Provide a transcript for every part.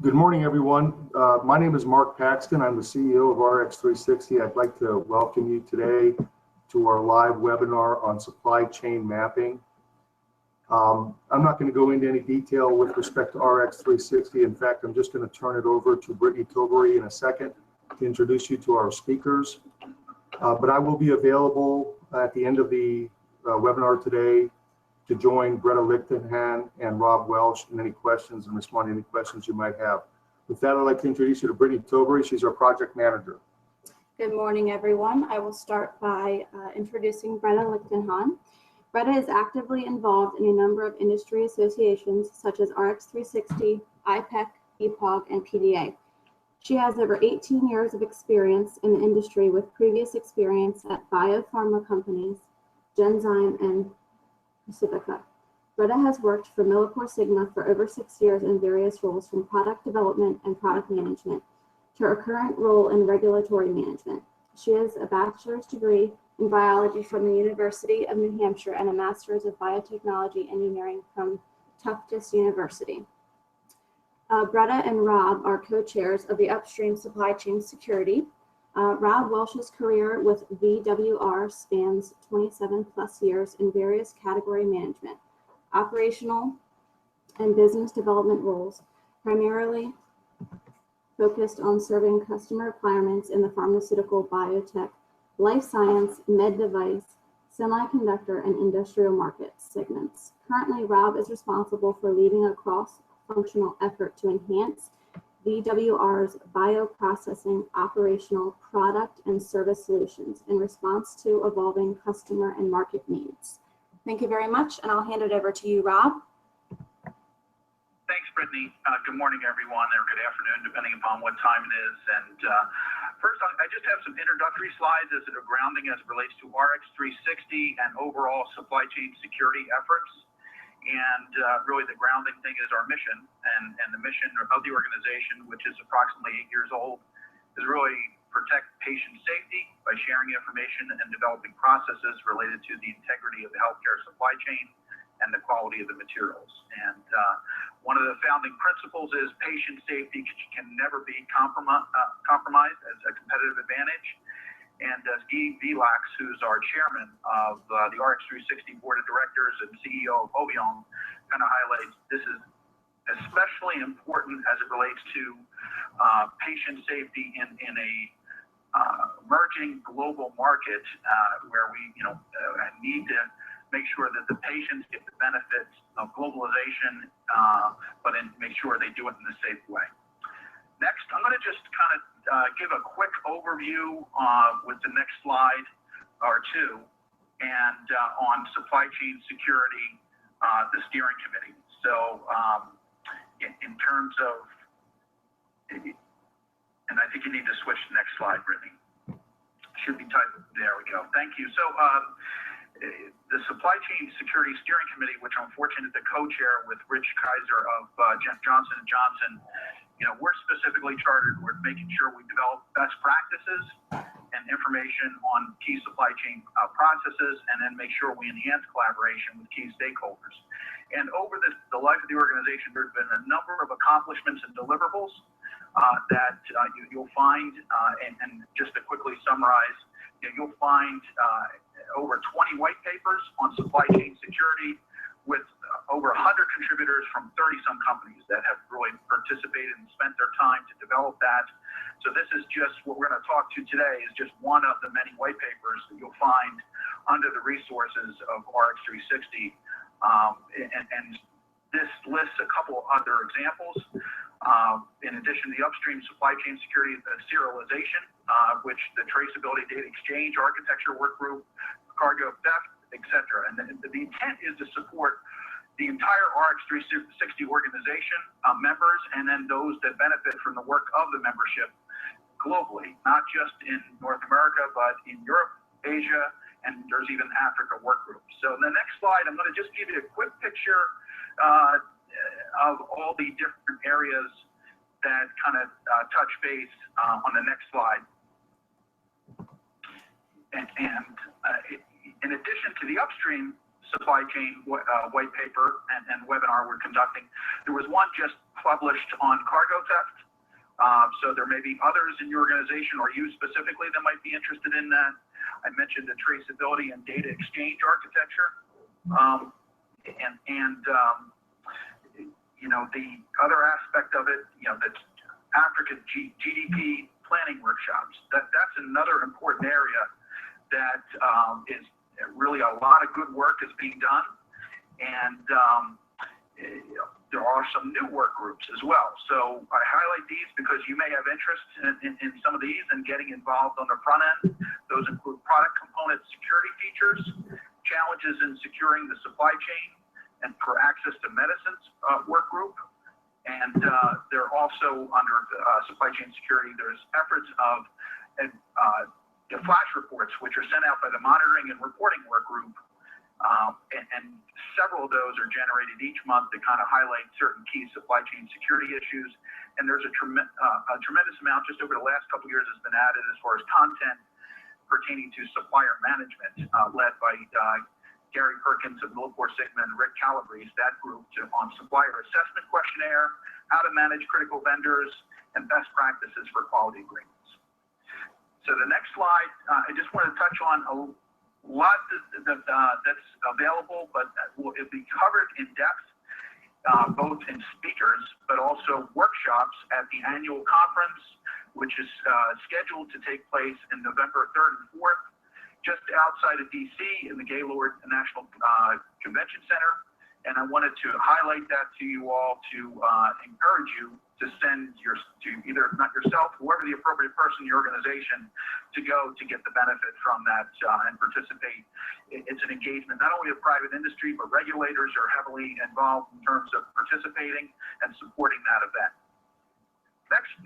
Good morning, everyone. My name is Mark Paxton. I'm the CEO of Rx-360. I'd like to welcome you today to our live webinar on supply chain mapping. I'm not going to go into any detail with respect to Rx-360. In fact, I'm just going to turn it over to Brittany Tilbury in a second to introduce you to our speakers. But I will be available at the end of the webinar today to join Greta Lichtenhan and Rob Welsh in any questions and respond to any questions you might have. With that, I'd like to introduce you to Brittany Tilbury. She's our project manager. Good morning, everyone. I will start by introducing Greta Lichtenhan. Greta is actively involved in a number of industry associations such as Rx-360, IPEC, EPOG, and PDA. She has over 18 years of experience in the industry with previous experience at biopharma companies, Genzyme, and Pacifica. Greta has worked for MilliporeSigma for over 6 years in various roles from product development and product management to her current role in regulatory management. She has a bachelor's degree in biology from the University of New Hampshire and a master's of biotechnology engineering from Tufts University. Greta and Rob are co-chairs of the Upstream Supply Chain Security. Rob Welsh's career with VWR spans 27 plus years in various category management, operational, and business development roles, primarily focused on serving customer requirements in the pharmaceutical, biotech, life science, med device, semiconductor, and industrial market segments. Currently, Rob is responsible for leading a cross-functional effort to enhance VWR's bioprocessing, operational, product, and service solutions in response to evolving customer and market needs. Thank you very much, and I'll hand it over to you, Rob. Thanks, Brittany. Good morning, everyone, or good afternoon, depending upon what time it is. And first, I just have some introductory slides as a grounding as it relates to Rx-360 and overall supply chain security efforts. And really the grounding thing is our mission, and the mission of the organization, which is approximately 8 years old, is really protect patient safety by sharing information and developing processes related to the integrity of the healthcare supply chain and the quality of the materials. And one of the founding principles is patient safety can never be compromised as a competitive advantage. And Guy Vilax, who's our chairman of the Rx-360 board of directors and CEO of Ovion, kind of highlights this is especially important as it relates to patient safety in a emerging global market where we need to make sure that the patients get the benefits of globalization, but make sure they do it in a safe way. Next, I'm going to just kind of give a quick overview with the next slide or two, and on supply chain security, the steering committee. So in terms of, and I think you need to switch to the next slide, Brittany. Should be typed, there we go. Thank you. So the Supply Chain Security Steering Committee, which I'm fortunate to co-chair with Rich Kaiser of Johnson & Johnson, we're specifically chartered with making sure we develop best practices and information on key supply chain processes, and then make sure we enhance collaboration with key stakeholders. And over the life of the organization, there's been a number of accomplishments and deliverables that you'll find, and just to quickly summarize, you'll find over 20 white papers on supply chain security, with over 100 contributors from 30-some companies that have really participated and spent their time to develop that. So this is just what we're going to talk to today is just one of the many white papers that you'll find under the resources of Rx-360. And this lists a couple other examples. In addition to the upstream supply chain security, the serialization, which the traceability data exchange architecture work group, cargo theft, etc. And the intent is to support the entire Rx-360 organization, members, and then those that benefit from the work of the membership globally, not just in North America, but in Europe, Asia, and there's even Africa work groups. So in the next slide, I'm going to just give you a quick picture of all the different areas that kind of touch base on the next slide. And in addition to the upstream supply chain white paper and webinar we're conducting, there was one just published on cargo theft. So there may be others in your organization or you specifically that might be interested in that. I mentioned the traceability and data exchange architecture. You know, the other aspect of it, you know, that's Africa GDP planning workshops. That's another important area that is really a lot of good work is being done. And there are some new work groups as well. So I highlight these because you may have interest in some of these and getting involved on the front end. Those include product component security features, challenges in securing the supply chain, and for access to medicines work group. And they're also under supply chain security, there's efforts of the flash reports, which are sent out by the monitoring and reporting work group. And several of those are generated each month to kind of highlight certain key supply chain security issues. And there's a tremendous amount just over the last couple of years has been added as far as content pertaining to supplier management, led by Gary Perkins of Millipore Sigma and Rick Calabrese, that group, on supplier assessment questionnaire, how to manage critical vendors, and best practices for quality agreements. So the next slide, I just want to touch on a lot that's available, but it'll be covered in depth, both in speakers, but also workshops at the annual conference, which is scheduled to take place in November 3rd and 4th, just outside of DC in the Gaylord National Convention Center. And I wanted to highlight that to you all to encourage you to send to either not yourself, whoever the appropriate person in your organization to go to get the benefit from that and participate. It's an engagement not only of private industry, but regulators are heavily involved in terms of participating and supporting that event.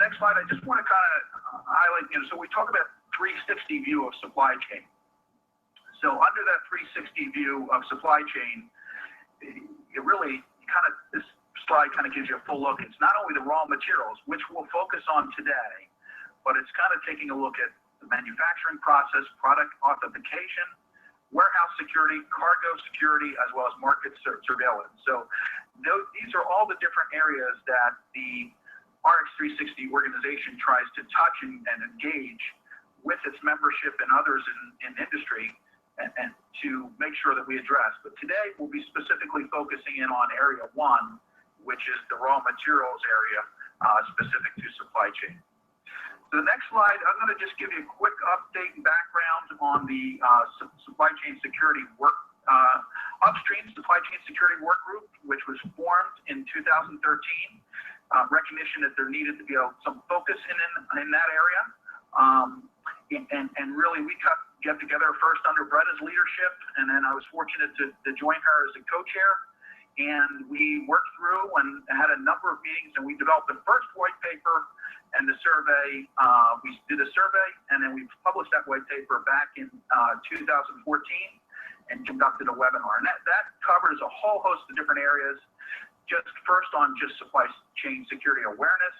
Next slide, I just want to kind of highlight, you know, so we talk about 360 view of supply chain. So under that 360 view of supply chain, it really kind of, this slide kind of gives you a full look. It's not only the raw materials, which we'll focus on today, but it's kind of taking a look at the manufacturing process, product authentication, warehouse security, cargo security, as well as market surveillance. So these are all the different areas that the Rx-360 organization tries to touch and engage with its membership and others in industry and to make sure that we address. But today we'll be specifically focusing in on area 1, which is the raw materials area specific to supply chain. So the next slide, I'm going to just give you a quick update and background on the supply chain security work, Upstream Supply Chain Security Work Group, which was formed in 2013. Recognition that there needed to be some focus in that area. And really we get together first under Bretta's leadership, and then I was fortunate to join her as a co-chair. And we worked through and had a number of meetings, and we developed the first white paper and the survey. We did a survey, and then we published that white paper back in 2014 and conducted a webinar. And that covers a whole host of different areas. Just first on just supply chain security awareness.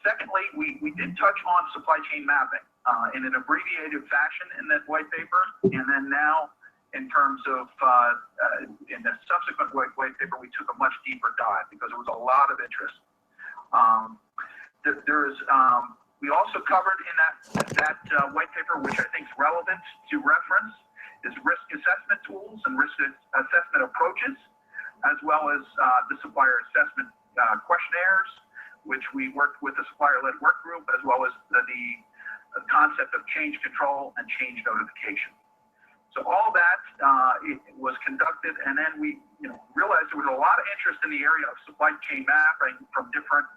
Secondly, we did touch on supply chain mapping in an abbreviated fashion in that white paper. And then now, in terms of in the subsequent white paper, we took a much deeper dive because there was a lot of interest. We also covered in that white paper, which I think is relevant to reference, is risk assessment tools and risk assessment approaches, as well as the supplier assessment questionnaires, which we worked with the supplier-led work group, as well as the concept of change control and change notification. So all that it was conducted, and then we realized there was a lot of interest in the area of supply chain mapping from different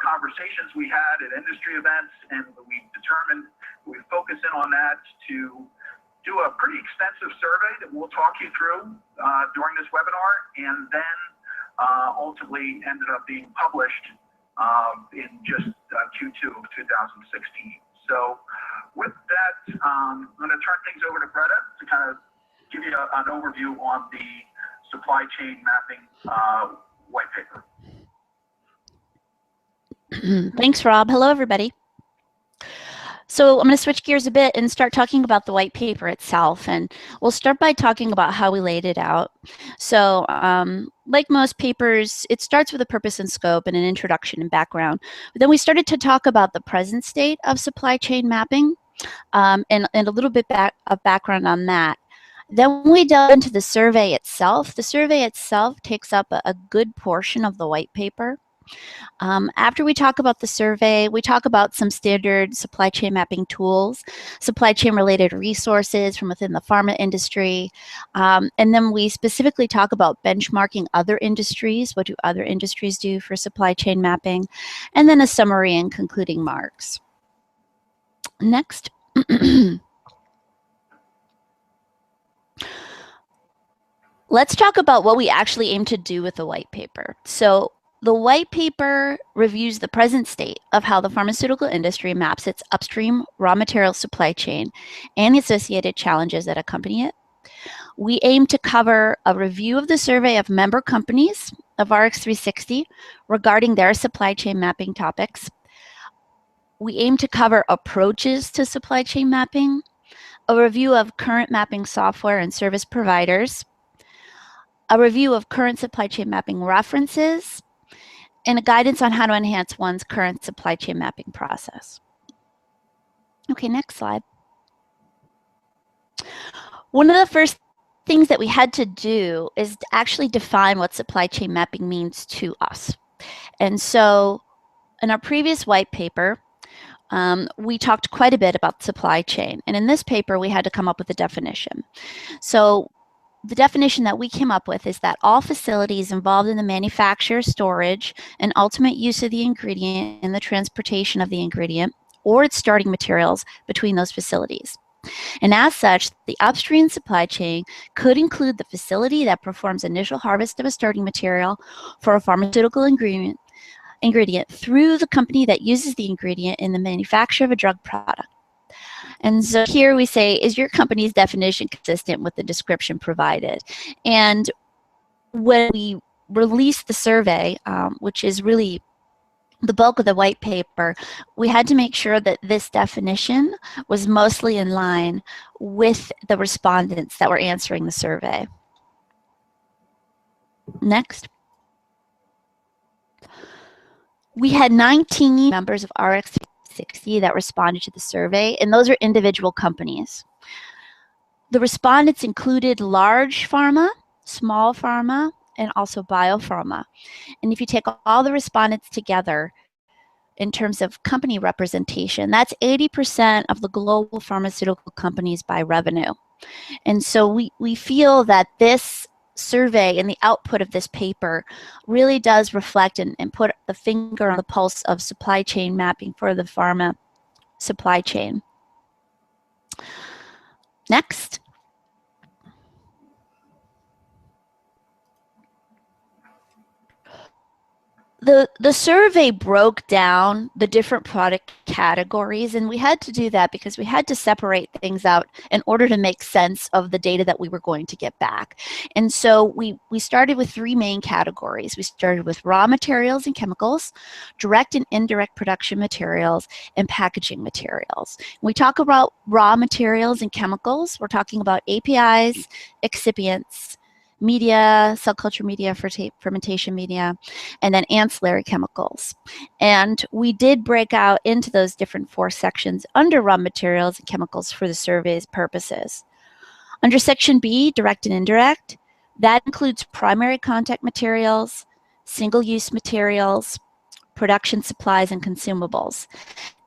conversations we had at industry events, and we determined we focus in on that to do a pretty extensive survey that we'll talk you through during this webinar, and then ultimately ended up being published in just Q2 of 2016. So with that, I'm going to turn things over to Bretta to kind of give you an overview on the supply chain mapping white paper. Thanks, Rob. Hello, everybody. So I'm going to switch gears a bit and start talking about the white paper itself. And we'll start by talking about how we laid it out. So like most papers, it starts with a purpose and scope and an introduction and background. But then we started to talk about the present state of supply chain mapping, and a little bit of background on that. Then we delve into the survey itself. The survey itself takes up a good portion of the white paper. After we talk about the survey, we talk about some standard supply chain mapping tools, supply chain related resources from within the pharma industry, and then we specifically talk about benchmarking other industries. What do other industries do for supply chain mapping? And then a summary and concluding marks. Next. Let's talk about what we actually aim to do with the white paper. So the white paper reviews the present state of how the pharmaceutical industry maps its upstream raw material supply chain and the associated challenges that accompany it. We aim to cover a review of the survey of member companies of Rx-360 regarding their supply chain mapping topics. We aim to cover approaches to supply chain mapping, a review of current mapping software and service providers, a review of current supply chain mapping references, and a guidance on how to enhance one's current supply chain mapping process. Okay, next slide. One of the first things that we had to do is to actually define what supply chain mapping means to us. And so in our previous white paper, we talked quite a bit about supply chain. And in this paper, we had to come up with a definition. So the definition that we came up with is that all facilities involved in the manufacture, storage, and ultimate use of the ingredient and the transportation of the ingredient or its starting materials between those facilities. And as such, the upstream supply chain could include the facility that performs initial harvest of a starting material for a pharmaceutical ingredient through the company that uses the ingredient in the manufacture of a drug product. And so here we say, is your company's definition consistent with the description provided? And when we released the survey, which is really the bulk of the white paper, we had to make sure that this definition was mostly in line with the respondents that were answering the survey. Next. We had 19 members of Rx-360 that responded to the survey, and those are individual companies. The respondents included large pharma, small pharma, and also biopharma. And if you take all the respondents together in terms of company representation, that's 80% of the global pharmaceutical companies by revenue. And so we feel that this survey and the output of this paper really does reflect and put the finger on the pulse of supply chain mapping for the pharma supply chain. Next. The survey broke down the different product categories, and we had to do that because we had to separate things out in order to make sense of the data that we were going to get back. And so we started with three main categories. We started with raw materials and chemicals, direct and indirect production materials, and packaging materials. When we talk about raw materials and chemicals, we're talking about APIs, excipients, media, cell culture media, fermentation media, and then ancillary chemicals. And we did break out into those different four sections under raw materials and chemicals for the survey's purposes. Under section B, direct and indirect, that includes primary contact materials, single-use materials, production supplies, and consumables.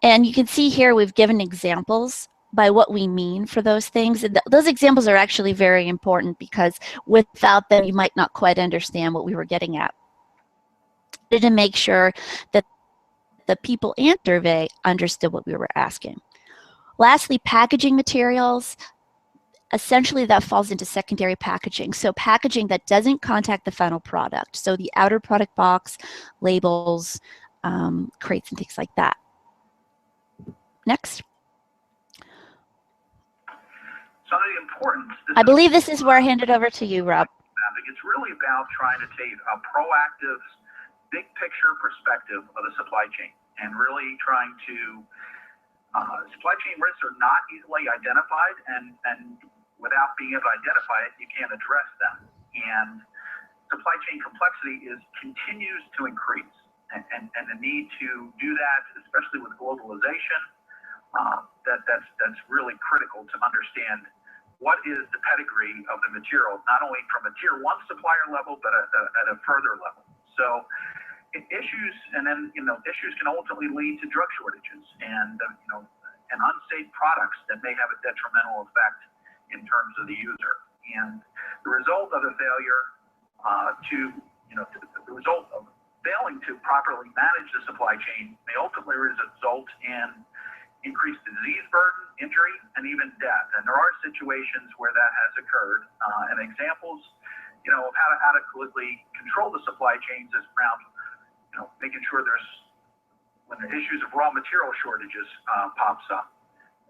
And you can see here we've given examples by what we mean for those things. And those examples are actually very important because without them, you might not quite understand what we were getting at. To make sure that the people in survey understood what we were asking. Lastly, packaging materials. Essentially, that falls into secondary packaging. So packaging that doesn't contact the final product. So the outer product box, labels, crates, and things like that. Next. Some of the importance. I believe this is where I hand it over to you, Rob. It's really about trying to take a proactive, big picture perspective of the supply chain and really trying to, supply chain risks are not easily identified, and without being able to identify it, you can't address them. And supply chain complexity continues to increase, and the need to do that, especially with globalization, that's really critical to understand what is the pedigree of the material, not only from a tier 1 supplier level, but at a further level. So issues, and then issues can ultimately lead to drug shortages and and unsafe products that may have a detrimental effect in terms of the user. And the result of the failure the result of failing to properly manage the supply chain may ultimately result in increased disease burden, injury, and even death. And there are situations where that has occurred. And examples, of how to adequately control the supply chains is around, making sure when the issues of raw material shortages pops up,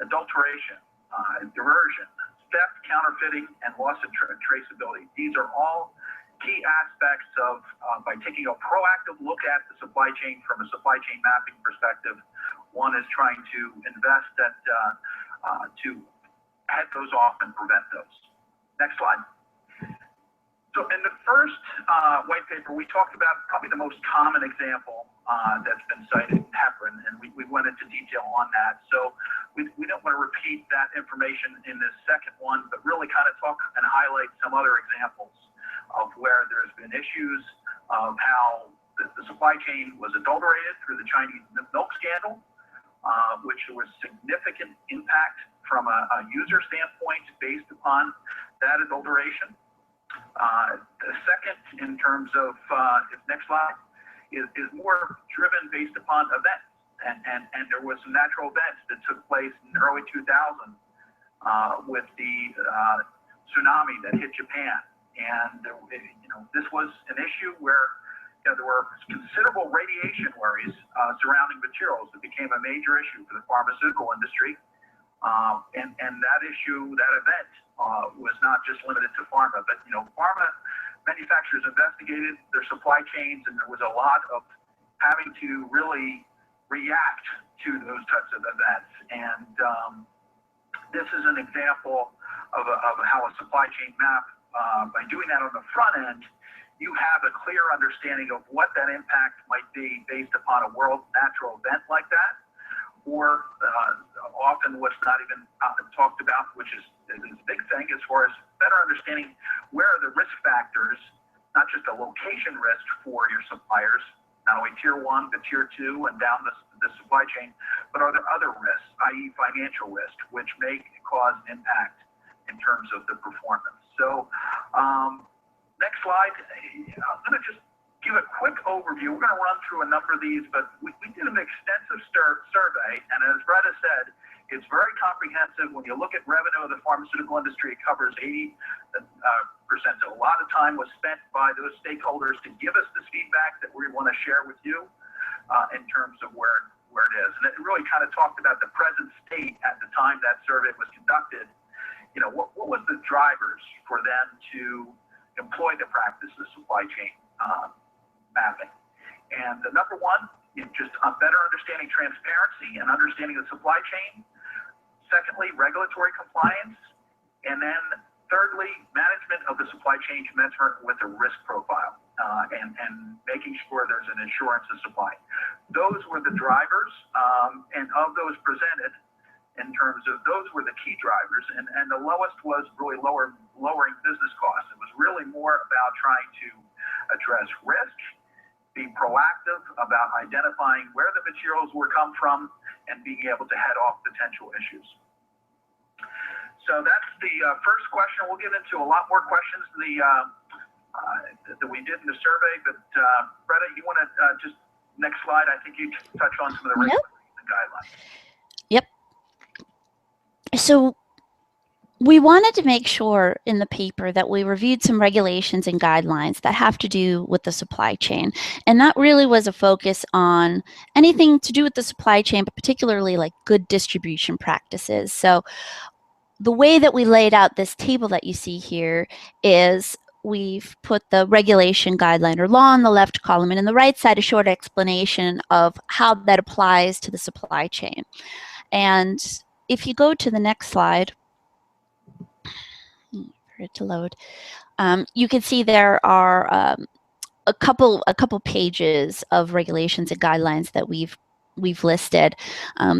adulteration, diversion, theft, counterfeiting, and loss of traceability. These are all key aspects of, by taking a proactive look at the supply chain from a supply chain mapping perspective, one is trying to invest to head those off and prevent those. Next slide. So in the first white paper, we talked about probably the most common example that's been cited, heparin, and we went into detail on that. So we don't want to repeat that information in this second one, but really kind of talk and highlight some other examples of where there's been issues of how the supply chain was adulterated through the Chinese milk scandal, which was significant impact from a user standpoint based upon that adulteration. The second, in terms of, next slide, is more driven based upon events. And there was some natural events that took place in the early 2000s with the tsunami that hit Japan. And this was an issue where there were considerable radiation worries surrounding materials that became a major issue for the pharmaceutical industry. And that issue, that event, was not just limited to pharma, but pharma manufacturers investigated their supply chains, and there was a lot of having to really react to those types of events. And this is an example of how a supply chain map, by doing that on the front end, you have a clear understanding of what that impact might be based upon a world natural event like that, or often what's not even talked about, which is a big thing as far as better understanding where are the risk factors, not just a location risk for your suppliers, not only tier 1, but tier 2 and down the supply chain, but are there other risks, i.e. financial risk, which may cause an impact in terms of the performance. So next slide, I'm going to just give a quick overview. We're going to run through a number of these, but we did an extensive survey, and as Bretta said, it's very comprehensive. When you look at revenue of the pharmaceutical industry, it covers 80%. So a lot of time was spent by those stakeholders to give us this feedback that we want to share with you in terms of where it is. And it really kind of talked about the present state at the time that survey was conducted. What was the drivers for them to employ the practice of supply chain mapping? And the number one, just a better understanding transparency and understanding the supply chain. Secondly, regulatory compliance. And then thirdly, management of the supply chain commensurate with the risk profile and making sure there's an assurance of supply. Those were the drivers, and of those presented, in terms of those were the key drivers, and the lowest was really lowering business costs. It was really more about trying to address risk, be proactive about identifying where the materials were come from, and being able to head off potential issues. So that's the first question. We'll get into a lot more questions that we did in the survey, but Bretta, you want to just next slide? I think you touch on some of the regulations and guidelines. Yep. So we wanted to make sure in the paper that we reviewed some regulations and guidelines that have to do with the supply chain. And that really was a focus on anything to do with the supply chain, but particularly like good distribution practices. So the way that we laid out this table that you see here is we've put the regulation, guideline, or law on the left column, and in the right side a short explanation of how that applies to the supply chain. And if you go to the next slide, for it to load, You can see there are a couple pages of regulations and guidelines that we've listed.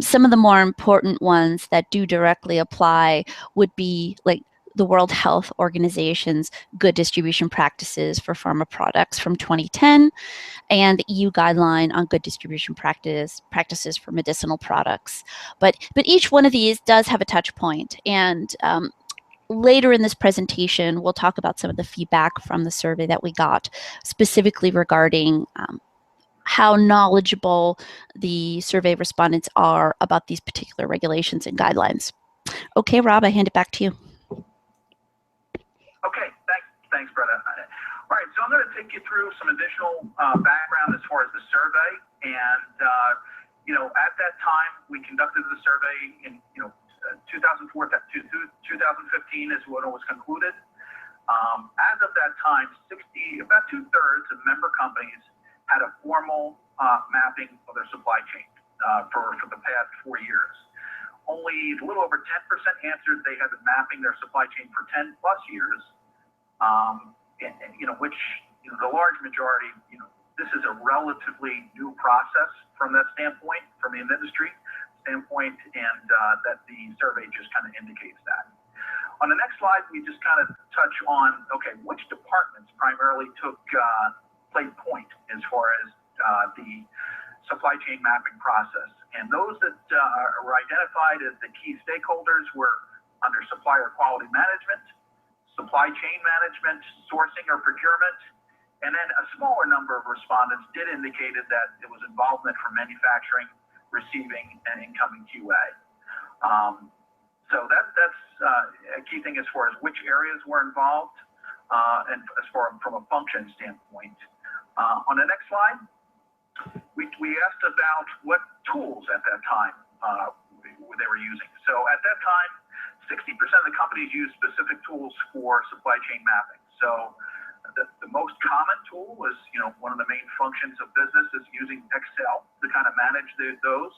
Some of the more important ones that do directly apply would be like the World Health Organization's Good Distribution Practices for Pharma Products from 2010, and the EU guideline on good distribution practices for medicinal products. But each one of these does have a touch point, and later in this presentation, we'll talk about some of the feedback from the survey that we got, specifically regarding how knowledgeable the survey respondents are about these particular regulations and guidelines. Okay, Rob, I hand it back to you. Okay, thanks, Brenda. All right, so I'm going to take you through some additional background as far as the survey. And, at that time, we conducted the survey in, 2004 to 2015 is when it was concluded. As of that time, about 2/3 of member companies had a formal mapping of their supply chain for the past 4 years. Only a little over 10% answered they had been mapping their supply chain for 10+ years, which the large majority, this is a relatively new process from that standpoint, from the industry standpoint, and that the survey just kind of indicates that. On the next slide, we just kind of touch on, okay, which departments primarily played point as far as the supply chain mapping process. And those that were identified as the key stakeholders were under supplier quality management, supply chain management, sourcing or procurement, and then a smaller number of respondents did indicate that it was involvement from manufacturing, receiving, and incoming QA. So that's a key thing as far as which areas were involved, and as far from a function standpoint. On the next slide, we asked about what tools at that time they were using. So at that time, 60% of the companies used specific tools for supply chain mapping. So the most common tool was, one of the main functions of business is using Excel to kind of manage those.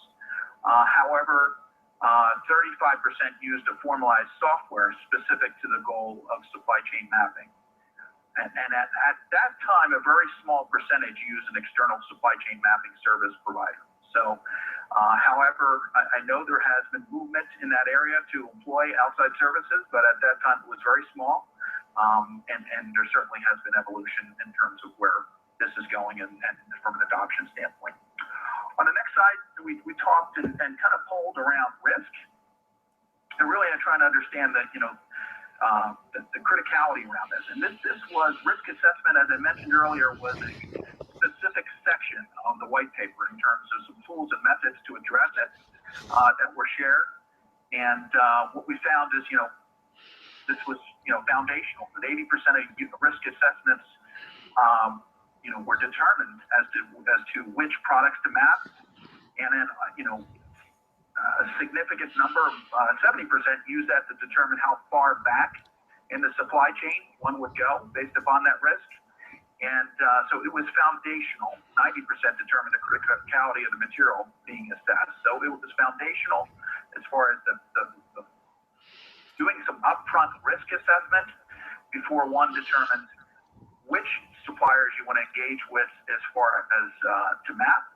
However, 35% used a formalized software specific to the goal of supply chain mapping. And at that time, a very small percentage used an external supply chain mapping service provider. So, however, I know there has been movement in that area to employ outside services, but at that time it was very small. And there certainly has been evolution in terms of where this is going and from an adoption standpoint. On the next slide, we talked and kind of polled around risk. And really I'm trying to understand that, the criticality around this. And this was risk assessment, as I mentioned earlier, was a specific section of the white paper in terms of some tools and methods to address it that were shared. And what we found is, this was, foundational. That 80% of risk assessments, were determined as to which products to map, and then, a significant number of 70% used that to determine how far back in the supply chain one would go based upon that risk. And so it was foundational. 90% determined the criticality of the material being assessed. So it was foundational as far as the doing some upfront risk assessment before one determines which suppliers you want to engage with as far as to map,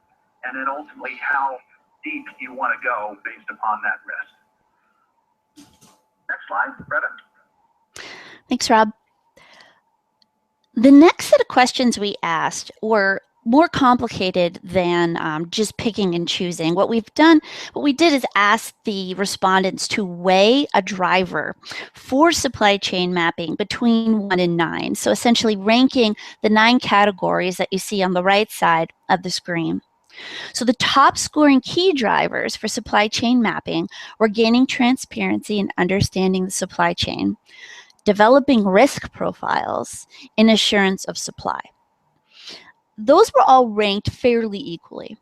and then ultimately how deep you want to go based upon that risk. Next slide, Greta. Thanks, Rob. The next set of questions we asked were more complicated than just picking and choosing. What we did is ask the respondents to weigh a driver for supply chain mapping between 1 and 9. So essentially ranking the 9 categories that you see on the right side of the screen. So the top scoring key drivers for supply chain mapping were gaining transparency and understanding the supply chain, developing risk profiles, and assurance of supply. Those were all ranked fairly equally.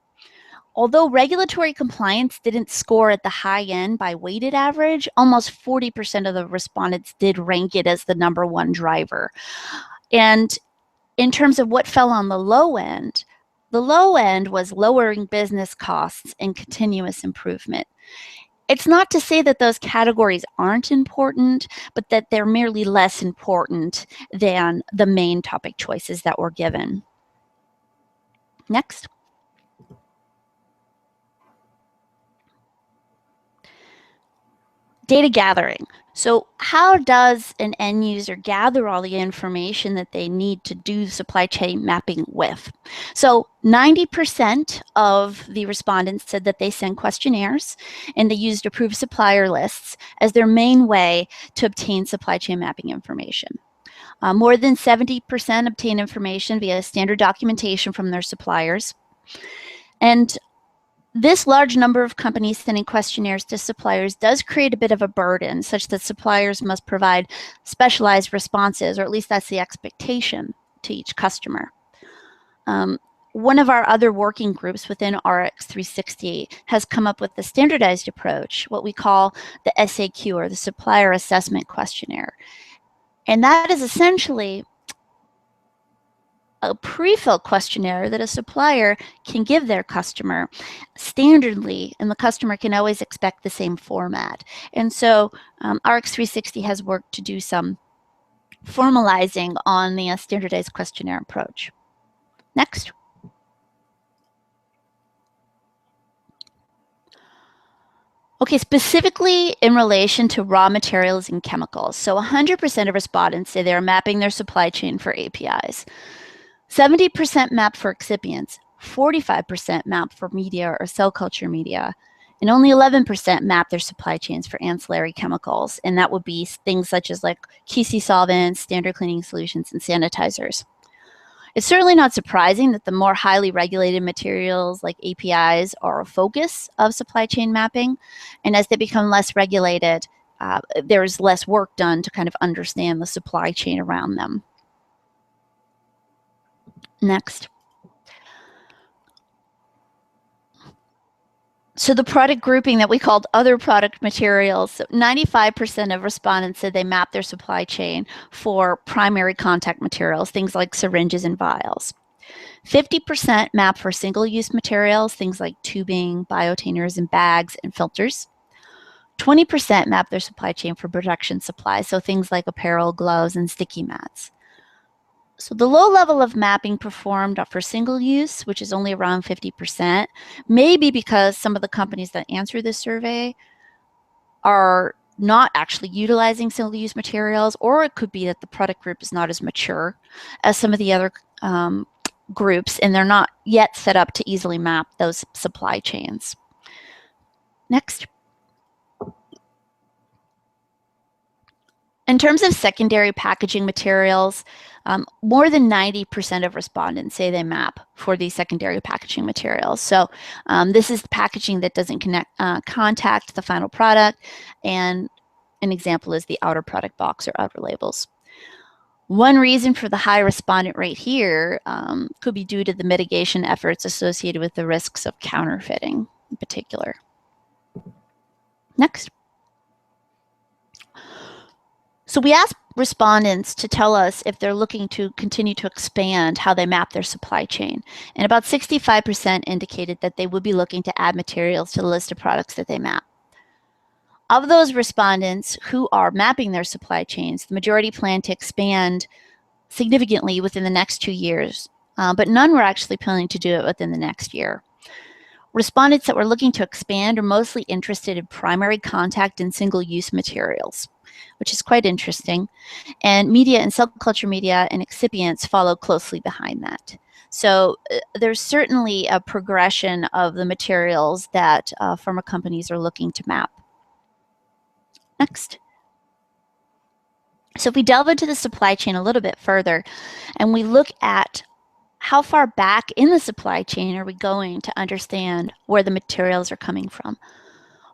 Although regulatory compliance didn't score at the high end by weighted average, almost 40% of the respondents did rank it as the #1 driver. And in terms of what fell on the low end was lowering business costs and continuous improvement. It's not to say that those categories aren't important, but that they're merely less important than the main topic choices that were given. Next. Data gathering. So how does an end user gather all the information that they need to do supply chain mapping with? So 90% of the respondents said that they send questionnaires and they used approved supplier lists as their main way to obtain supply chain mapping information. More than 70% obtain information via standard documentation from their suppliers. And this large number of companies sending questionnaires to suppliers does create a bit of a burden, such that suppliers must provide specialized responses, or at least that's the expectation to each customer. One of our other working groups within Rx-360 has come up with a standardized approach, what we call the SAQ, or the Supplier Assessment Questionnaire. And that is essentially a pre-filled questionnaire that a supplier can give their customer standardly, and the customer can always expect the same format. And so Rx-360 has worked to do some formalizing on the standardized questionnaire approach. Next. Okay, specifically in relation to raw materials and chemicals. So 100% of respondents say they're mapping their supply chain for APIs. 70% mapped for excipients, 45% mapped for media or cell culture media, and only 11% map their supply chains for ancillary chemicals. And that would be things such as like QC solvents, standard cleaning solutions, and sanitizers. It's certainly not surprising that the more highly regulated materials like APIs are a focus of supply chain mapping. And as they become less regulated, there's less work done to kind of understand the supply chain around them. Next. So the product grouping that we called other product materials, 95% of respondents said they mapped their supply chain for primary contact materials, things like syringes and vials. 50% mapped for single-use materials, things like tubing, biotainers and bags and filters. 20% mapped their supply chain for production supplies, so things like apparel, gloves, and sticky mats. So the low level of mapping performed for single use, which is only around 50%, may be because some of the companies that answer this survey are not actually utilizing single-use materials, or it could be that the product group is not as mature as some of the other groups, and they're not yet set up to easily map those supply chains. Next. In terms of secondary packaging materials, more than 90% of respondents say they map for these secondary packaging materials. So this is the packaging that doesn't contact the final product, and an example is the outer product box or outer labels. One reason for the high respondent rate here could be due to the mitigation efforts associated with the risks of counterfeiting in particular. Next. So we asked respondents to tell us if they're looking to continue to expand how they map their supply chain. And about 65% indicated that they would be looking to add materials to the list of products that they map. Of those respondents who are mapping their supply chains, the majority plan to expand significantly within the next 2 years, but none were actually planning to do it within the next year. Respondents that were looking to expand are mostly interested in primary contact and single-use materials, which is quite interesting. And media and cell culture media and excipients follow closely behind that. So there's certainly a progression of the materials that pharma companies are looking to map. Next. So if we delve into the supply chain a little bit further and we look at how far back in the supply chain are we going to understand where the materials are coming from?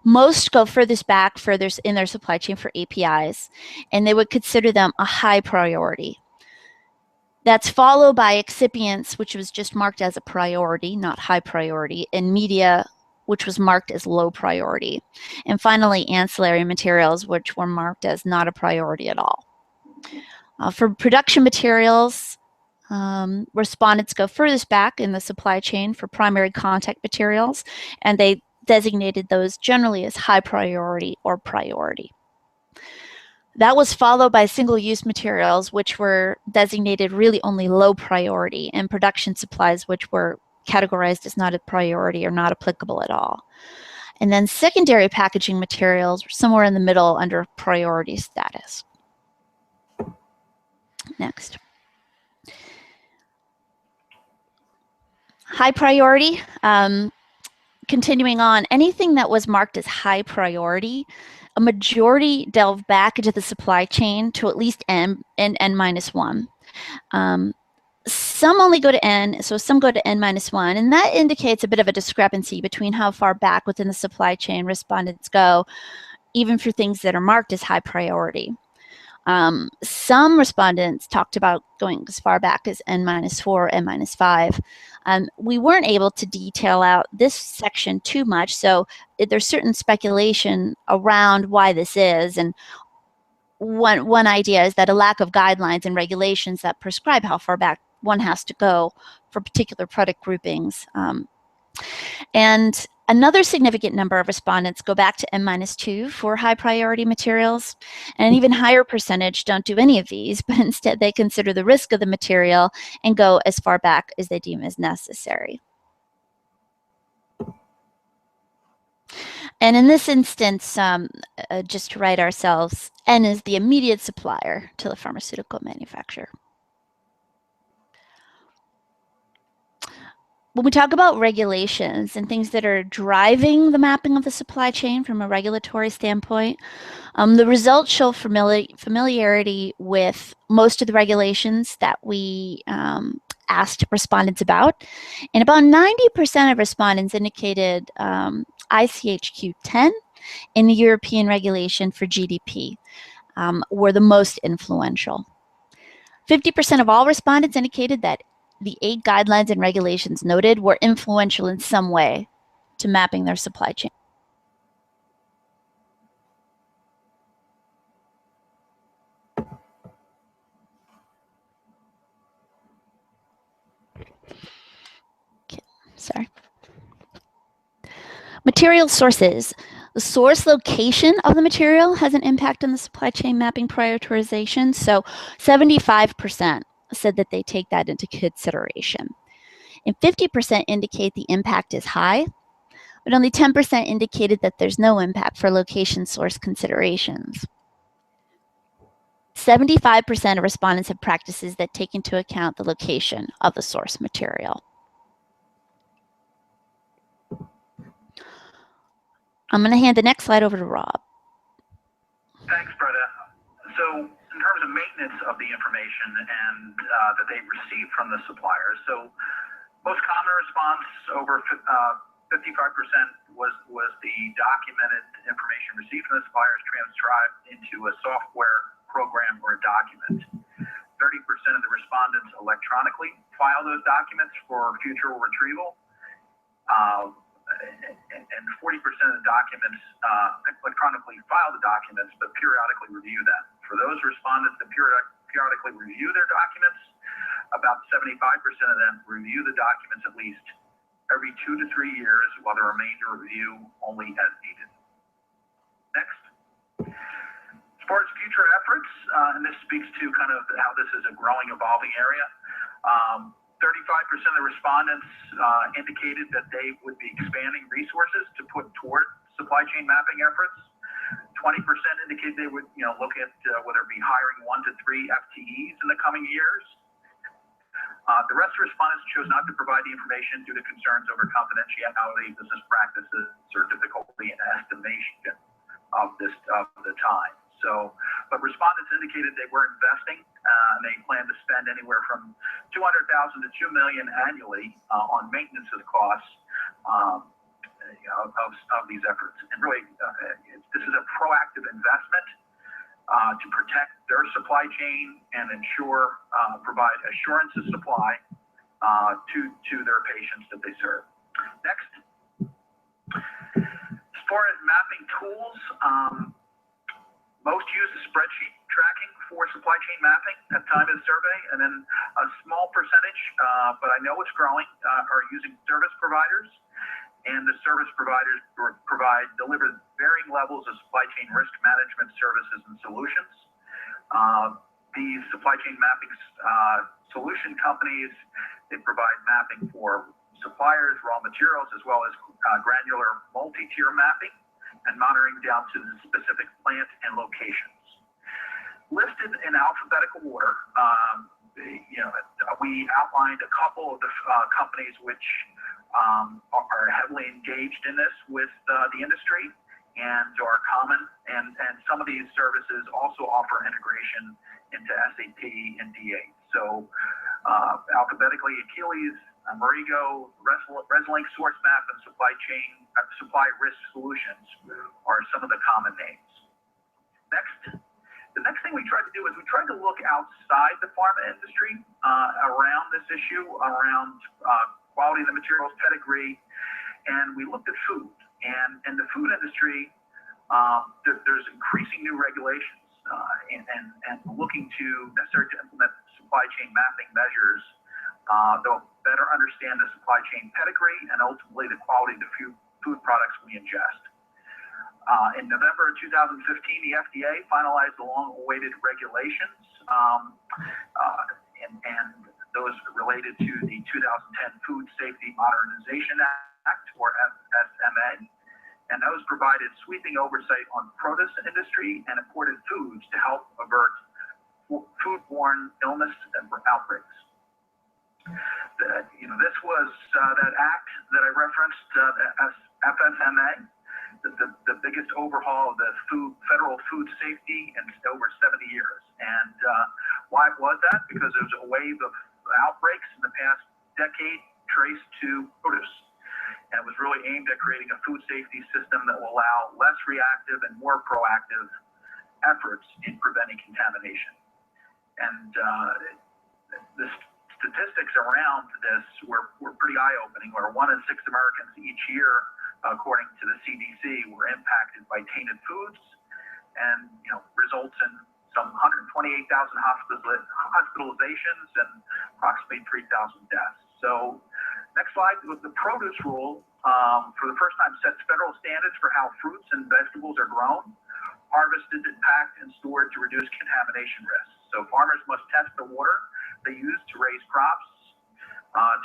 Most go furthest back, furthest in their supply chain for APIs, and they would consider them a high priority. That's followed by excipients, which was just marked as a priority, not high priority, and media, which was marked as low priority. And finally, ancillary materials, which were marked as not a priority at all. For production materials, respondents go furthest back in the supply chain for primary contact materials, and they designated those generally as high priority or priority. That was followed by single-use materials, which were designated really only low priority, and production supplies, which were categorized as not a priority or not applicable at all. And then secondary packaging materials were somewhere in the middle under priority status. Next. High priority. Continuing on, anything that was marked as high priority, a majority delve back into the supply chain to at least N and N-1. Some only go to N, so some go to N-1, and that indicates a bit of a discrepancy between how far back within the supply chain respondents go, even for things that are marked as high priority. Some respondents talked about going as far back as N-4, N-5. We weren't able to detail out this section too much, so there's certain speculation around why this is. And one idea is that a lack of guidelines and regulations that prescribe how far back one has to go for particular product groupings. And another significant number of respondents go back to N-2 for high priority materials. And an even higher percentage don't do any of these, but instead they consider the risk of the material and go as far back as they deem as necessary. And in this instance, just to write ourselves, N is the immediate supplier to the pharmaceutical manufacturer. When we talk about regulations and things that are driving the mapping of the supply chain from a regulatory standpoint, the results show familiarity with most of the regulations that we asked respondents about. And about 90% of respondents indicated ICHQ 10 and the European regulation for GDP were the most influential. 50% of all respondents indicated that the 8 guidelines and regulations noted were influential in some way to mapping their supply chain. Okay, sorry. Material sources. The source location of the material has an impact on the supply chain mapping prioritization. So 75% said that they take that into consideration. And 50% indicate the impact is high, but only 10% indicated that there's no impact for location source considerations. 75% of respondents have practices that take into account the location of the source material. I'm going to hand the next slide over to Rob. Thanks, Bretta. So in terms of maintenance of the information and that they receive from the suppliers, so most common response, over 55%, was the documented information received from the suppliers transcribed into a software program or a document. 30% of the respondents electronically file those documents for future retrieval. And 40% of the documents electronically file the documents, but periodically review them. For those respondents that periodically review their documents, about 75% of them review the documents at least every 2 to 3 years, while the remainder review only as needed. Next. As far as future efforts, and this speaks to kind of how this is a growing, evolving area, 35% of the respondents indicated that they would be expanding resources to put toward supply chain mapping efforts. 20% indicated they would look at whether it be hiring 1 to 3 FTEs in the coming years. The rest of respondents chose not to provide the information due to concerns over confidentiality, business practices, or difficulty in estimation of the time. So, but respondents indicated they were investing, and they plan to spend anywhere from $200,000 to $2 million annually on maintenance of the costs of these efforts. And really, this is a proactive investment to protect their supply chain and provide assurance of supply to their patients that they serve. Next. As far as mapping tools, most use spreadsheet tracking for supply chain mapping at the time of the survey, and then a small percentage, but I know it's growing, are using service providers. and the service providers deliver varying levels of supply chain risk management services and solutions. These supply chain mapping solution companies, they provide mapping for suppliers, raw materials, as well as granular multi-tier mapping and monitoring down to the specific plant and locations. Listed in alphabetical order, we outlined a couple of the companies which are heavily engaged in this with the industry and are common, and some of these services also offer integration into SAP and D8. So alphabetically, Achilles, Amerigo, Resolink SourceMap, and Supply Risk Solutions are some of the common names. The next thing we tried to do is we tried to look outside the pharma industry around this issue, around quality of the materials, pedigree, and we looked at food. And in the food industry, there's increasing new regulations and looking to necessary to implement supply chain mapping measures that'll better understand the supply chain pedigree and ultimately the quality of the food products we ingest. In November of 2015, the FDA finalized the long-awaited regulations, and those related to the 2010 Food Safety Modernization Act, or FSMA, and those provided sweeping oversight on produce industry and imported foods to help avert foodborne illness and outbreaks. This was that act that I referenced, FSMA, the biggest overhaul of the federal food safety in over 70 years. And why was that? Because there was a wave of outbreaks in the past decade traced to produce. And it was really aimed at creating a food safety system that will allow less reactive and more proactive efforts in preventing contamination. And the statistics around this were pretty eye-opening, where 1 in 6 Americans each year, according to the CDC, were impacted by tainted foods, and results in some 128,000 hospitalizations and approximately 3,000 deaths. So next slide. The produce rule, for the first time, sets federal standards for how fruits and vegetables are grown, harvested, packed, and stored to reduce contamination risks. So farmers must test the water they use to raise crops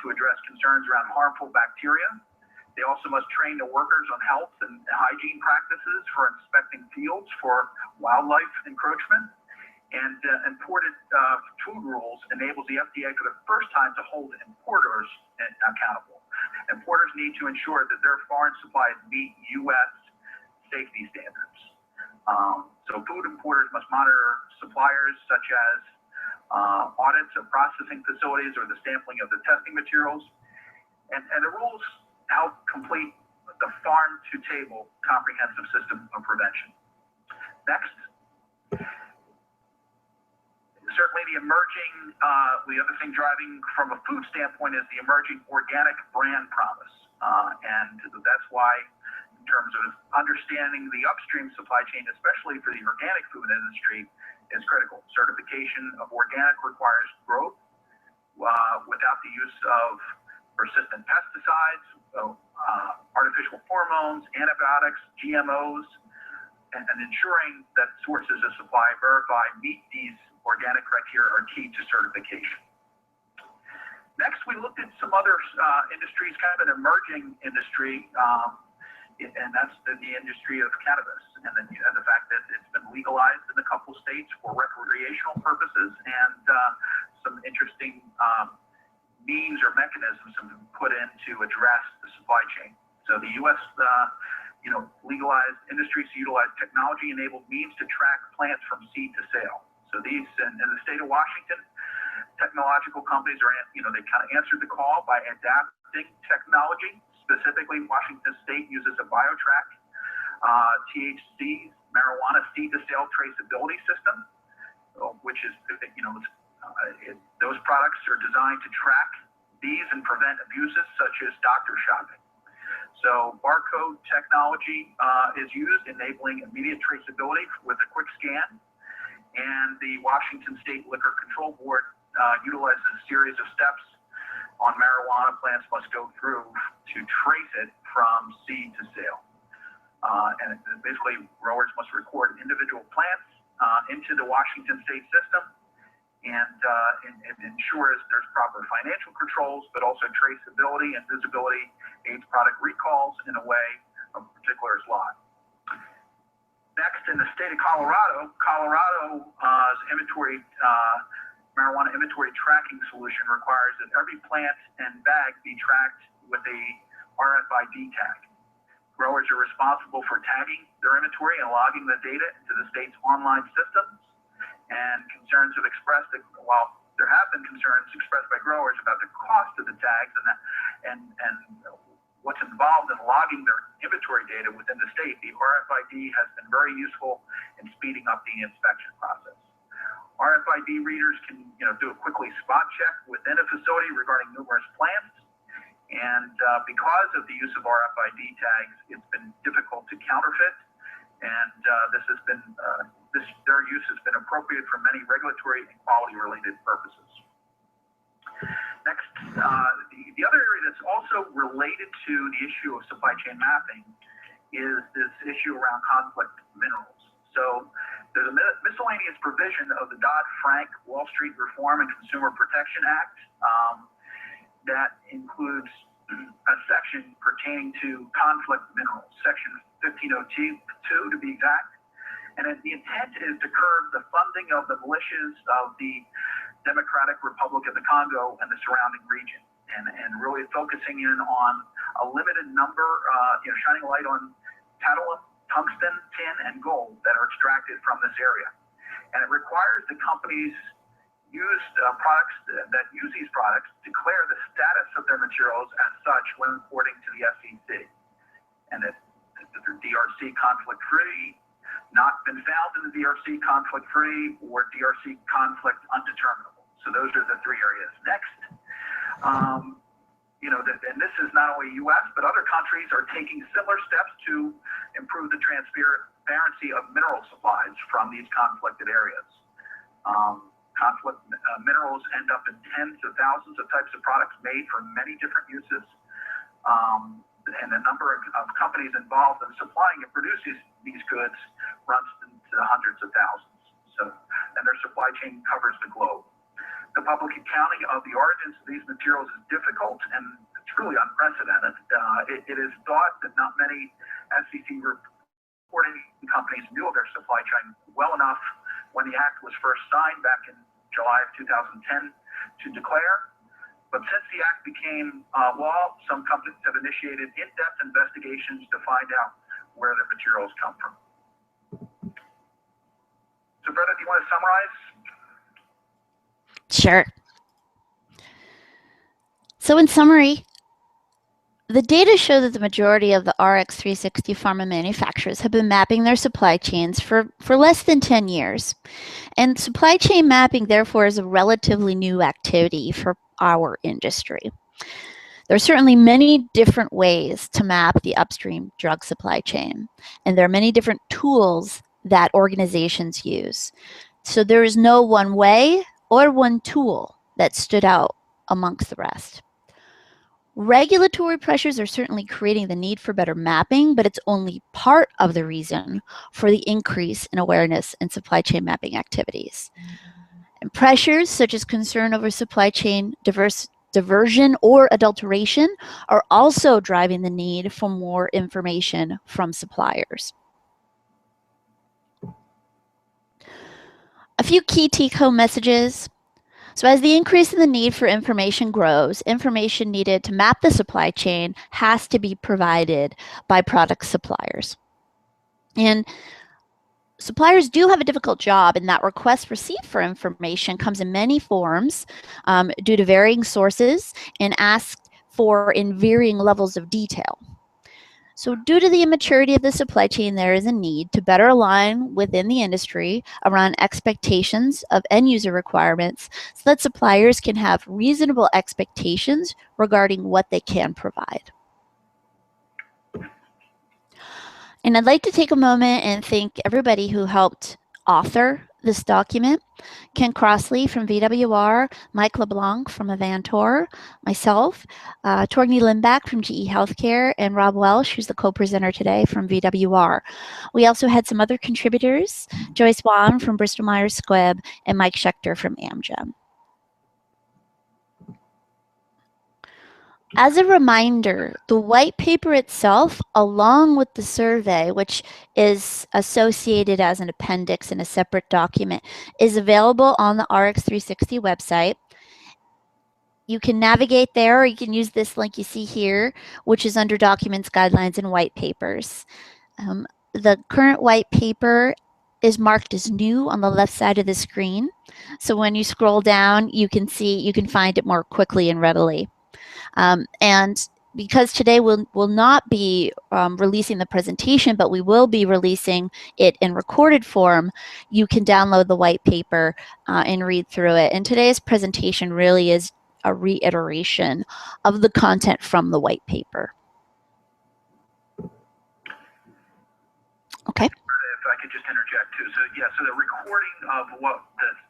to address concerns around harmful bacteria. They also must train the workers on health and hygiene practices for inspecting fields for wildlife encroachment. And imported food rules enables the FDA for the first time to hold importers accountable. Importers need to ensure that their foreign supplies meet U.S. safety standards. So food importers must monitor suppliers such as audits of processing facilities or the sampling of the testing materials. And the rules help complete the farm-to-table comprehensive system of prevention. Next. Certainly the emerging, the other thing driving from a food standpoint is the emerging organic brand promise. And that's why, in terms of understanding the upstream supply chain, especially for the organic food industry, is critical. Certification of organic requires growth without the use of persistent pesticides, artificial hormones, antibiotics, GMOs, and ensuring that sources of supply verified meet these organic criteria are key to certification. Next, we looked at some other industries, kind of an emerging industry, and that's the industry of cannabis, and the fact that it's been legalized in a couple states for recreational purposes, and some interesting means or mechanisms have been put in to address the supply chain. So the U.S. Legalized industries utilize technology-enabled means to track plants from seed to sale. So these, in the state of Washington, technological companies are, they kind of answered the call by adapting technology. Specifically, Washington State uses a BioTrack THC marijuana seed to sale traceability system, which is, those products are designed to track these and prevent abuses such as doctor shopping. So barcode technology is used, enabling immediate traceability with a quick scan. And the Washington State Liquor Control Board utilizes a series of steps on marijuana plants must go through to trace it from seed to sale. Basically, growers must record individual plants into the Washington state system, and it ensures there's proper financial controls, but also traceability and visibility aids product recalls in a way a particular's lot. Next, in the state of Colorado, Colorado's marijuana inventory tracking solution requires that every plant and bag be tracked with a RFID tag. Growers are responsible for tagging their inventory and logging the data into the state's online systems. And concerns have expressed that, while there have been concerns expressed by growers about the cost of the tags and what's involved in logging their inventory data within the state, the RFID has been very useful in speeding up the inspection process. RFID readers can, do a quickly spot check within a facility regarding numerous plants. And because of the use of RFID tags, it's been difficult to counterfeit. And their use has been appropriate for many regulatory and quality-related purposes. Next, the other area that's also related to the issue of supply chain mapping is this issue around conflict minerals. So there's a miscellaneous provision of the Dodd-Frank Wall Street Reform and Consumer Protection Act that includes a section pertaining to conflict minerals, section 1502 to be exact. And the intent is to curb the funding of the militias of the Democratic Republic of the Congo and the surrounding region, and really focusing in on a limited number, shining a light on tantalum, tungsten, tin, and gold that are extracted from this area. And it requires the companies use products that use these products declare the status of their materials as such when reporting to the SEC. And that the DRC conflict-free, not been found in the DRC conflict-free, or DRC conflict undeterminable. So those are the three areas. Next, and this is not only U.S., but other countries are taking similar steps to improve the transparency of mineral supplies from these conflicted areas. Conflict minerals end up in tens of thousands of types of products made for many different uses. And the number of companies involved in supplying and producing these goods runs into hundreds of thousands. And their supply chain covers the globe. The public accounting of the origins of these materials is difficult, and it's really unprecedented. It is thought that not many SEC reporting companies knew of their supply chain well enough when the act was first signed back in July of 2010 to declare. But since the act became law, some companies have initiated in-depth investigations to find out where their materials come from. So, Brenda, do you want to summarize? Sure. So in summary, the data show that the majority of the Rx-360 pharma manufacturers have been mapping their supply chains for less than 10 years. And supply chain mapping, therefore, is a relatively new activity for our industry. There are certainly many different ways to map the upstream drug supply chain, and there are many different tools that organizations use. So there is no one way or one tool that stood out amongst the rest. Regulatory pressures are certainly creating the need for better mapping, but it's only part of the reason for the increase in awareness in supply chain mapping activities. And pressures such as concern over supply chain diversion or adulteration are also driving the need for more information from suppliers. A few key take-home messages. So as the increase in the need for information grows, information needed to map the supply chain has to be provided by product suppliers. And suppliers do have a difficult job in that request received for information comes in many forms due to varying sources and asked for in varying levels of detail. So due to the immaturity of the supply chain, there is a need to better align within the industry around expectations of end user requirements so that suppliers can have reasonable expectations regarding what they can provide. And I'd like to take a moment and thank everybody who helped author this document: Ken Crossley from VWR, Mike LeBlanc from Avantor, myself, Torgny Lindback from GE Healthcare, and Rob Welsh, who's the co-presenter today from VWR. We also had some other contributors: Joyce Wan from Bristol Myers Squibb and Mike Schechter from Amgen. As a reminder, the white paper itself, along with the survey, which is associated as an appendix in a separate document, is available on the Rx-360 website. You can navigate there, or you can use this link you see here, which is under Documents, Guidelines, and White Papers. The current white paper is marked as new on the left side of the screen. So when you scroll down, you can find it more quickly and readily. And because today we'll not be releasing the presentation, but we will be releasing it in recorded form, you can download the white paper and read through it. And today's presentation really is a reiteration of the content from the white paper. Okay. If I could just interject too. So yeah, so the recording of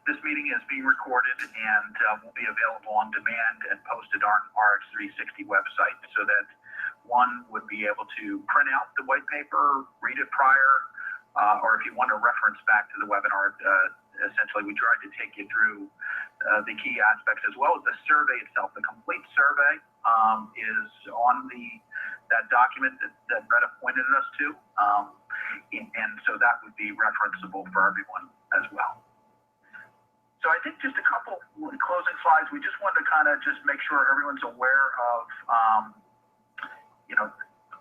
this meeting is being recorded and will be available on demand and posted on Rx-360 website, so that one would be able to print out the white paper, read it prior, or if you want to reference back to the webinar. Essentially, we tried to take you through the key aspects, as well as the survey itself. The complete survey is on that document that Bretta pointed us to. And so that would be referenceable for everyone as well. So I think just a couple closing slides. We just wanted to kind of just make sure everyone's aware of,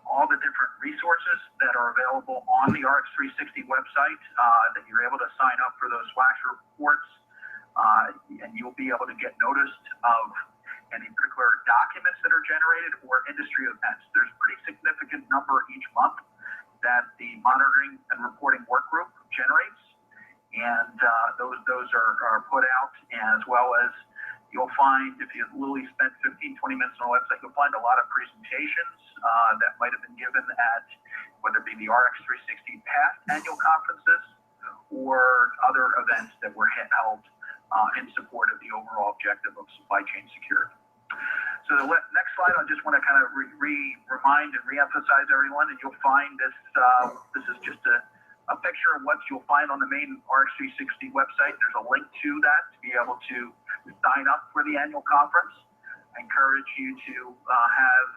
all the different resources that are available on the Rx-360 website, that you're able to sign up for those flash reports, and you'll be able to get noticed of any particular documents that are generated or industry events. There's a pretty significant number each month that the monitoring and reporting work group generates, and those are put out, as well as you'll find, if you literally spent 15-20 minutes on the website, you'll find a lot of presentations that might have been given at whether it be the Rx-360 past annual conferences or other events that were held in support of the overall objective of supply chain security. So the next slide, I just want to kind of remind and reemphasize everyone, and you'll find this is just a picture of what you'll find on the main Rx-360 website. There's a link to that to be able to sign up for the annual conference. I encourage you to have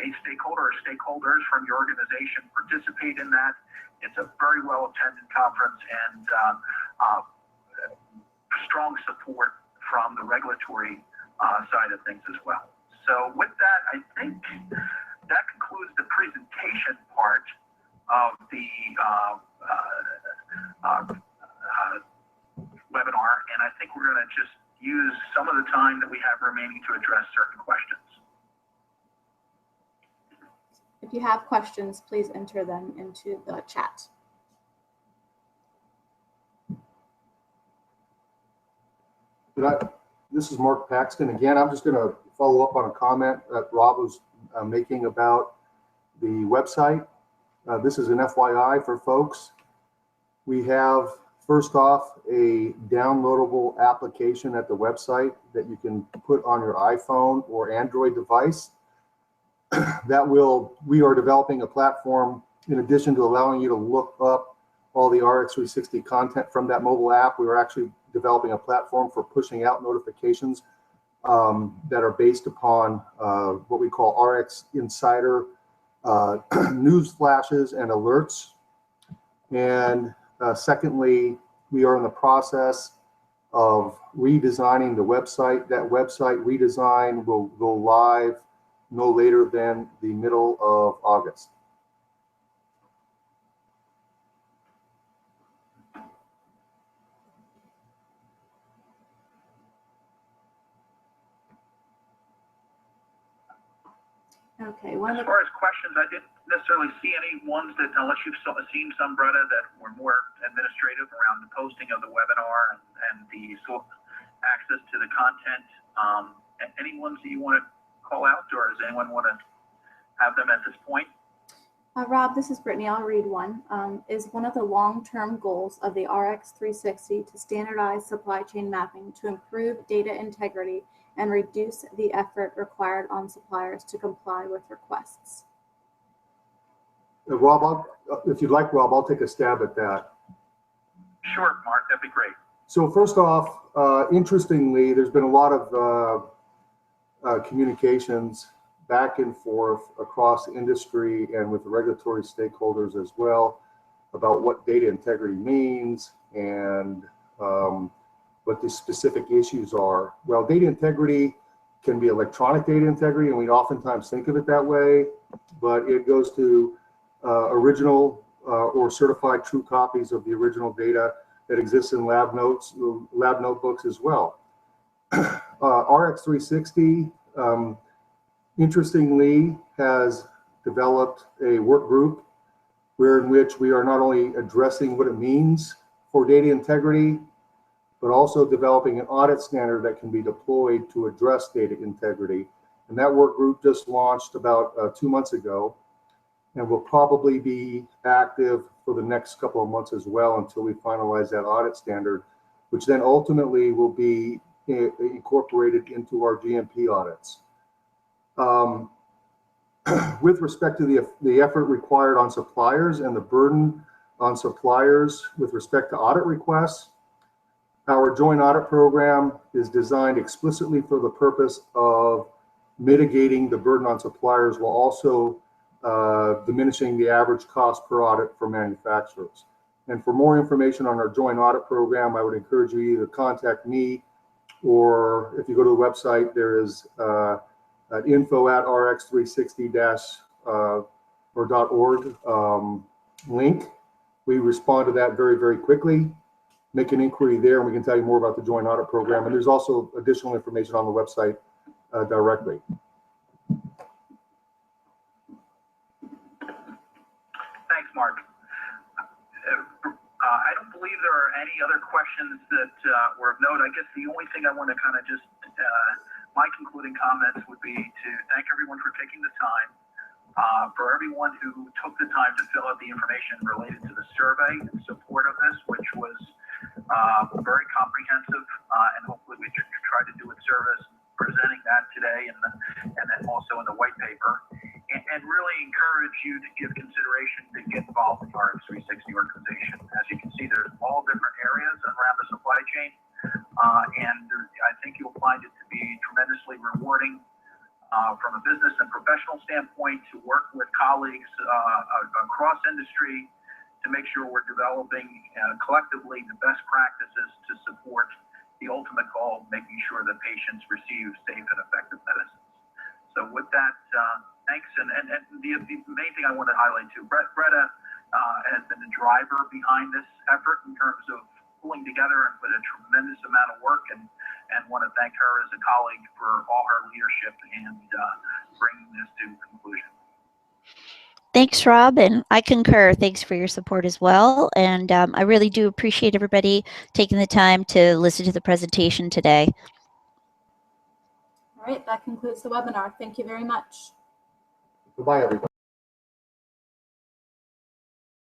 a stakeholder or stakeholders from your organization participate in that. It's a very well-attended conference, and strong support from the regulatory side of things as well. So with that, I think that concludes the presentation part of the webinar, and I think we're going to just use some of the time that we have remaining to address certain questions. If you have questions, please enter them into the chat. This is Mark Paxton again. I'm just going to follow up on a comment that Rob was making about the website. This is an FYI for folks. We have, first off, a downloadable application at the website that you can put on your iPhone or Android device. We are developing a platform in addition to allowing you to look up all the Rx-360 content from that mobile app. We are actually developing a platform for pushing out notifications that are based upon what we call Rx Insider news flashes and alerts. And secondly, we are in the process of redesigning the website. That website redesign will go live no later than the middle of August. Okay. As far as questions, I didn't necessarily see any ones that, unless you've seen some, Bretta, that were more administrative around the posting of the webinar and the access to the content. Any ones that you want to call out, or does anyone want to have them at this point? Rob, this is Brittany. I'll read one. Is one of the long-term goals of the Rx-360 to standardize supply chain mapping to improve data integrity and reduce the effort required on suppliers to comply with requests? Rob, if you'd like, Rob, I'll take a stab at that. Sure, Mark, that'd be great. So first off, interestingly, there's been a lot of communications back and forth across industry and with the regulatory stakeholders as well about what data integrity means and what the specific issues are. Well, data integrity can be electronic data integrity, and we oftentimes think of it that way, but it goes to original or certified true copies of the original data that exists in lab notebooks as well. Rx-360, interestingly, has developed a work group in which we are not only addressing what it means for data integrity, but also developing an audit standard that can be deployed to address data integrity. And that work group just launched about 2 months ago, and will probably be active for the next couple of months as well until we finalize that audit standard, which then ultimately will be incorporated into our GMP audits. With respect to the effort required on suppliers and the burden on suppliers with respect to audit requests, our joint audit program is designed explicitly for the purpose of mitigating the burden on suppliers while also diminishing the average cost per audit for manufacturers. And for more information on our joint audit program, I would encourage you either contact me, or if you go to the website, there is at info@rx360-org link. We respond to that very, very quickly. Make an inquiry there, and we can tell you more about the joint audit program. And there's also additional information on the website directly. Thanks, Mark. I don't believe there are any other questions that were of note. I guess the only thing I want to kind of just, my concluding comments would be to thank everyone for taking the time, for everyone who took the time to fill out the information related to the survey in support of this, which was very comprehensive, and hopefully we try to do it service presenting that today and then also in the white paper, and really encourage you to give consideration to get involved in the Rx-360 organization. As you can see, there's all different areas around the supply chain, and I think you'll find it to be tremendously rewarding from a business and professional standpoint to work with colleagues across industry to make sure we're developing collectively the best practices to support the ultimate goal, making sure that patients receive safe and effective medicines. So with that, thanks. And the main thing I want to highlight too, Bretta has been the driver behind this effort in terms of pulling together and put a tremendous amount of work, and want to thank her as a colleague for all her leadership and bringing this to conclusion. Thanks, Rob, and I concur. Thanks for your support as well. And I really do appreciate everybody taking the time to listen to the presentation today. All right, that concludes the webinar. Thank you very much. Goodbye, everybody.